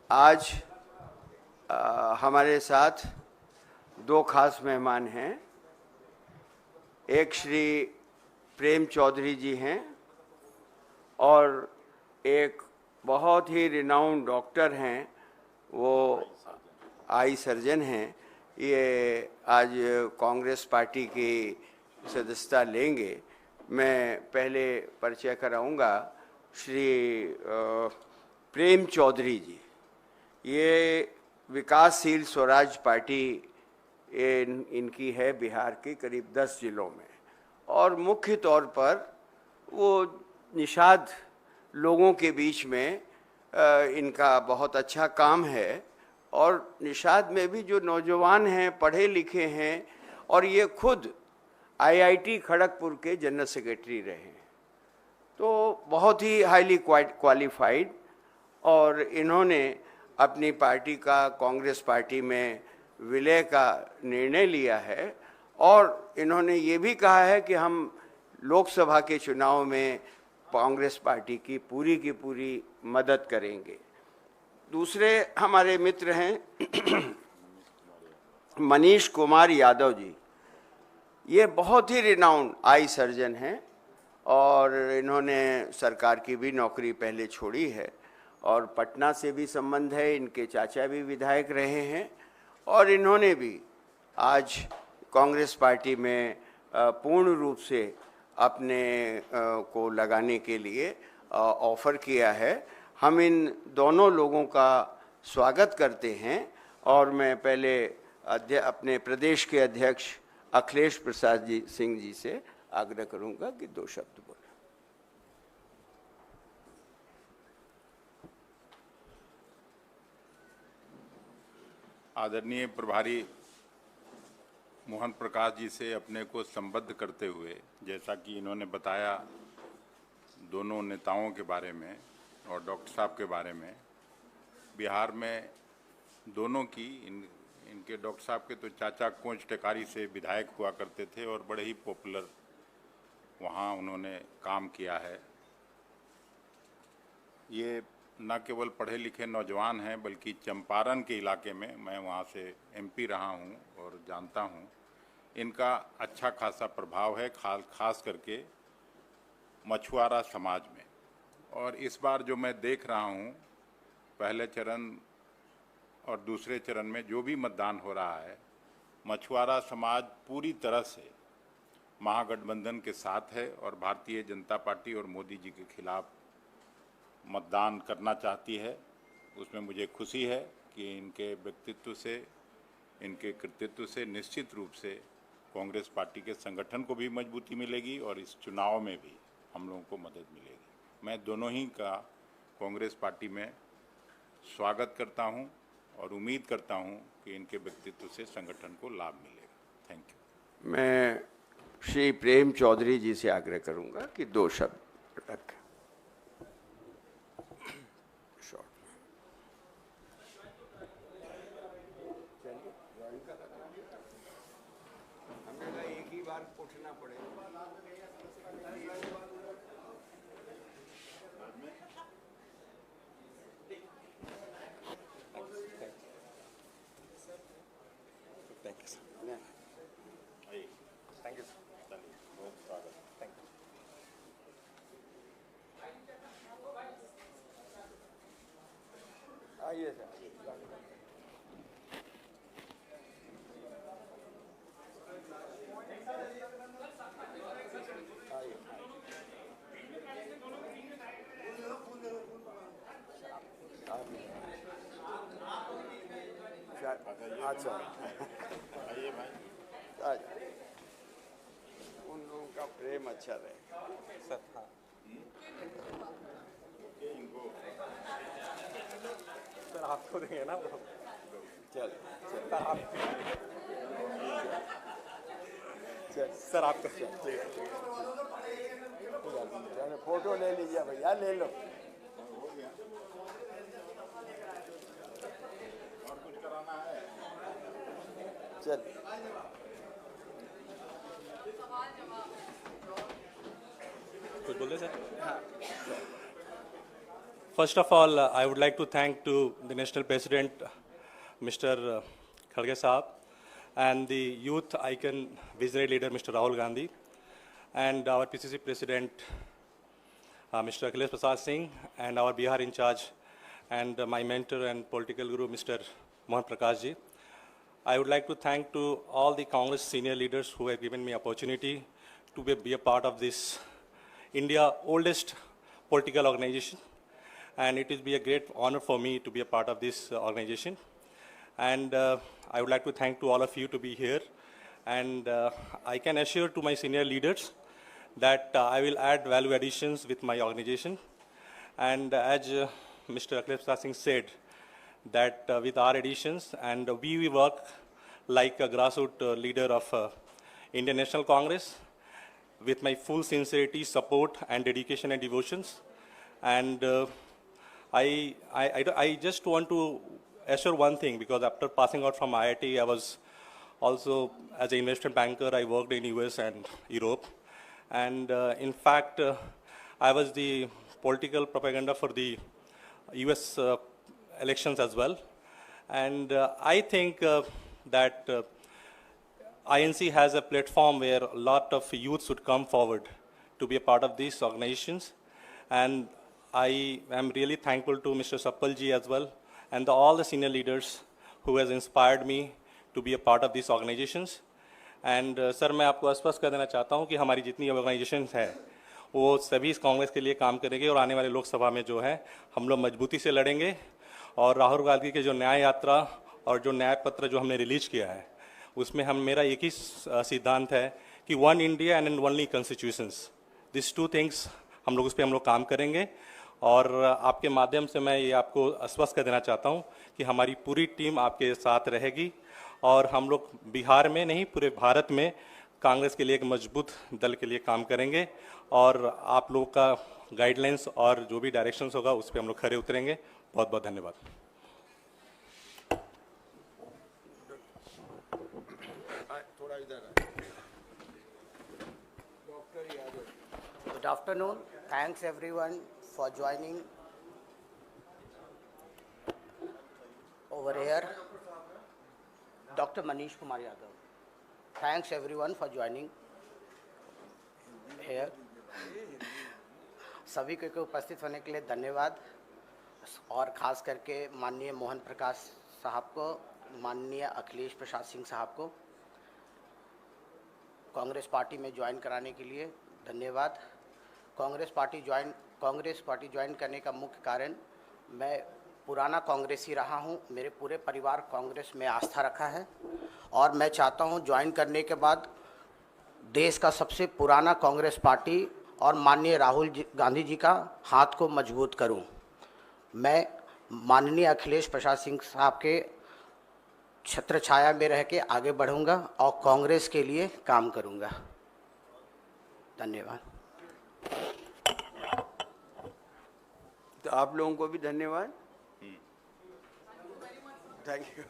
आज हमारे साथ दो खास मेहमान हैं। एक श्री प्रेम चौधरी जी हैं और एक बहुत ही रिनाउंड डॉक्टर हैं, वो आई सर्जन हैं। ये आज कांग्रेस पार्टी की सदस्यता लेंगे। मैं पहले परिचय कराऊंगा। श्री प्रेम चौधरी जी, ये विकासशील स्वराज पार्टी इनकी है बिहार के करीब 10 जिलों में, और मुख्य तौर पर वो निषाद लोगों के बीच में इनका बहुत अच्छा काम है। और निषाद में भी जो नौजवान हैं, पढ़े लिखे हैं, और ये खुद आईआईटी खड़गपुर के जनरल सेक्रेटरी रहे हैं, तो बहुत ही हाईली क्वालिफाइड। और इन्होंने अपनी पार्टी का कांग्रेस पार्टी में विलय का निर्णय लिया है, और इन्होंने ये भी कहा है कि हम लोकसभा के चुनाव में कांग्रेस पार्टी की पूरी मदद करेंगे। दूसरे हमारे मित्र हैं मनीष कुमार यादव जी। ये बहुत ही रिनाउंड आई सर्जन हैं और इन्होंने सरकार की भी नौकरी पहले छोड़ी है, और पटना से भी संबंध है। इनके चाचा भी विधायक रहे हैं, और इन्होंने भी आज कांग्रेस पार्टी में पूर्ण रूप से अपने को लगाने के लिए ऑफ़र किया है। हम इन दोनों लोगों का स्वागत करते हैं, और मैं पहले अपने प्रदेश के अध्यक्ष अखिलेश प्रसाद सिंह जी से आग्रह करूंगा कि 2 शब्द बोलें। आदरणीय प्रभारी मोहन प्रकाश जी से अपने को संबद्ध करते हुए, जैसा कि इन्होंने बताया दोनों नेताओं के बारे में और डॉक्टर साहब के बारे में, बिहार में दोनों की इनके डॉक्टर साहब के तो चाचा कोंच टेकारी से विधायक हुआ करते थे और बड़े ही पॉपुलर वहाँ उन्होंने काम किया है। ये न केवल पढ़े लिखे नौजवान हैं, बल्कि चंपारण के इलाके में मैं वहाँ से एमपी रहा हूँ और जानता हूँ। इनका अच्छा खासा प्रभाव है, खास करके मछुआरा समाज में। और इस बार जो मैं देख रहा हूँ, पहले चरण और दूसरे चरण में जो भी मतदान हो रहा है, मछुआरा समाज पूरी तरह से महागठबंधन के साथ है और भारतीय जनता पार्टी और मोदी जी के खिलाफ मतदान करना चाहती है। उसमें मुझे खुशी है कि इनके व्यक्तित्व से, इनके कृतित्व से निश्चित रूप से कांग्रेस पार्टी के संगठन को भी मजबूती मिलेगी और इस चुनाव में भी हम लोगों को मदद मिलेगी। मैं दोनों ही का कांग्रेस पार्टी में स्वागत करता हूं और उम्मीद करता हूं कि इनके व्यक्तित्व से संगठन को लाभ मिलेगा। Thank you. मैं श्री प्रेम चौधरी जी से आग्रह करूंगा कि 2 शब्द रखें। एक ही बार उठना पड़ेगा। आइए सर। अच्छा, आइए भाई। उन लोगों का प्रेम अच्छा रहे सर। हाँ, सर आपको देंगे ना वो। चल सर आपको फोटो ले लीजिए भैया, ले लो। और कुछ कराना है? चल कुछ बोले सर? हाँ, First of all, I would like to thank to the National President, Mr. Kharge Saab, and the youth icon visionary leader, Mr. Rahul Gandhi, and our PCC President, Mr. Akhilesh Prasad Singh, and our Bihar in charge, and my mentor and political guru, Mr. Mohan Prakash ji. I would like to thank to all the Congress senior leaders who have given me opportunity to be a part of this India oldest political organization, and it will be a great honor for me to be a part of this organization. And I would like to thank to all of you to be here, and I can assure to my senior leaders that I will add value additions with my organization. And as Mr. Akhilesh Prasad Singh said, that with our additions, and we will work like a grassroots leader of Indian National Congress with my full sincerity, support, and dedication and devotions. And I just want to assure one thing, because after passing out from IIT, I was also, as an investment banker, I worked in US and Europe. And in fact, I was the political propaganda for the US elections as well. And I think that INC has a platform where a lot of youth should come forward to be a part of these organizations. And I am really thankful to Mr. Sappal ji as well, and all the senior leaders who has inspired me to be a part of these organizations. And sir, मैं आपको स्पष्ट कर देना चाहता हूँ कि हमारी जितनी ऑर्गेनाइजेशंस हैं वो सभी इस कांग्रेस के लिए काम करेंगे, और आने वाले लोकसभा में जो है हम लोग मजबूती से लड़ेंगे। और राहुल गांधी के जो न्याय यात्रा और जो न्याय पत्र जो हमने रिलीज किया है, उसमें मेरा एक ही सिद्धांत है कि one India and only constitutions, this two things हम लोग उस पर हम लोग काम करेंगे। और आपके माध्यम से मैं ये आपको आश्वस्त कर देना चाहता हूँ कि हमारी पूरी टीम आपके साथ रहेगी, और हम लोग बिहार में नहीं पूरे भारत में कांग्रेस के लिए एक मजबूत दल के लिए काम करेंगे, और आप लोगों का गाइडलाइंस और जो भी डायरेक्शंस होगा उस पर हम लोग खरे उतरेंगे। बहुत बहुत धन्यवाद। Good afternoon. Thanks everyone for joining over here. Dr. Manish Kumar Yadav. Thanks everyone for joining here. सभी को उपस्थित होने के लिए धन्यवाद, और ख़ास करके माननीय मोहन प्रकाश साहब को, माननीय अखिलेश प्रसाद सिंह साहब को कांग्रेस पार्टी में ज्वाइन कराने के लिए धन्यवाद। कांग्रेस पार्टी ज्वाइन करने का मुख्य कारण, मैं पुराना कांग्रेसी रहा हूं, मेरे पूरे परिवार कांग्रेस में आस्था रखा है, और मैं चाहता हूं ज्वाइन करने के बाद देश का सबसे पुराना कांग्रेस पार्टी और माननीय राहुल गांधी जी का हाथ को मजबूत करूं। मैं माननीय अखिलेश प्रसाद सिंह साहब के छत्र छाया में रह के आगे बढ़ूंगा और कांग्रेस के लिए काम करूंगा। धन्यवाद। तो आप लोगों को भी धन्यवाद। Thank you.